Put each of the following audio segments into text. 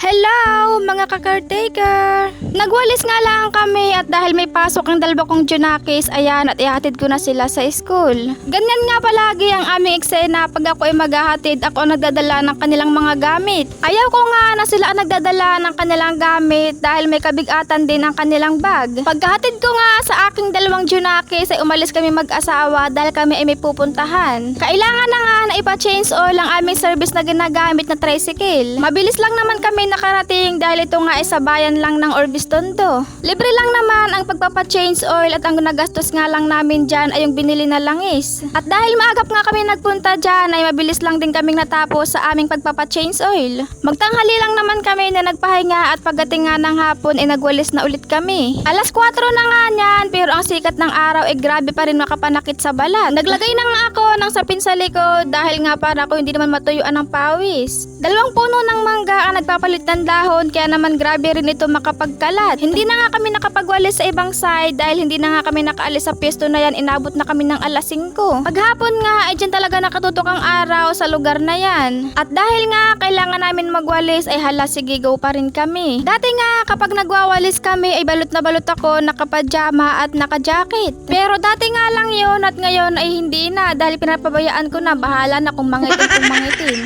Hello, mga ka-caretaker! Nagwalis nga lang kami at dahil may pasok ang dalawa kong junakis, ayan at ihatid ko na sila sa school. Ganyan nga palagi ang aming eksena pag ako ay maghahatid, ako ang nagdadala ng kanilang mga gamit. Ayaw ko nga na sila ang nagdadala ng kanilang gamit dahil may kabigatan din ang kanilang bag. Pagkahatid ko nga sa aking dalawang junakis ay umalis kami mag-asawa dahil kami ay may pupuntahan. Kailangan na nga na ipa-change oil ang aming service na ginagamit na tricycle. Mabilis lang naman kami nakarating dahil ito nga ay sa bayan lang ng Orbistondo. Libre lang naman ang pagpapa-change oil at ang nagastos nga lang namin dyan ay yung binili na langis. At dahil maagap nga kami nagpunta dyan ay mabilis lang din kaming natapos sa aming pagpapa-change oil. Magtanghali lang naman kami na nagpahinga at pagdating nga ng hapon ay nagwalis na ulit kami. Alas 4 na nga niyan pero ang sikat ng araw ay grabe pa rin makapanakit sa balat. Naglagay na nga ako ng sapin sa likod dahil nga para ako hindi naman matuyuan ng pawis. Dalawang puno ng mangga ang nagpapalit ng dahon kaya naman grabe rin ito makapagkalat. Hindi na nga kami nakapagwalis sa ibang side dahil hindi na nga kami nakaalis sa pwesto na yan, inabot na kami ng alas 5. Paghapon nga ay dyan talaga nakatutok ang araw sa lugar na yan. At dahil nga kailangan namin magwalis ay hala sige go pa rin kami. Dati nga kapag nagwawalis kami ay balot na balot ako, nakapajama at nakajacket. Pero dati nga lang yon at ngayon ay hindi na dahil pinapabayaan ko na, bahala na kung mangitin kung mangitin.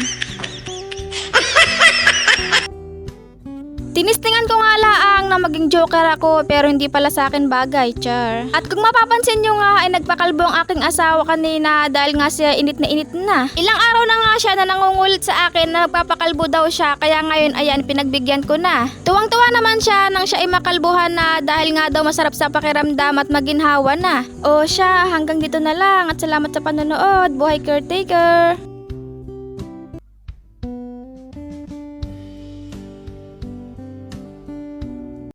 Tinistingan ko nga laang na maging joker ako pero hindi pala sa akin bagay, char. At kung mapapansin nyo nga ay nagpakalbo ang aking asawa kanina dahil nga siya init na. Ilang araw na nga siya na nangungulit sa akin na nagpapakalbo daw siya kaya ngayon ayan pinagbigyan ko na. Tuwang-tuwa naman siya nang siya ay makalbuhan na dahil nga daw masarap sa pakiramdam at maginhawa na. O siya, hanggang dito na lang at salamat sa panonood. Buhay caretaker!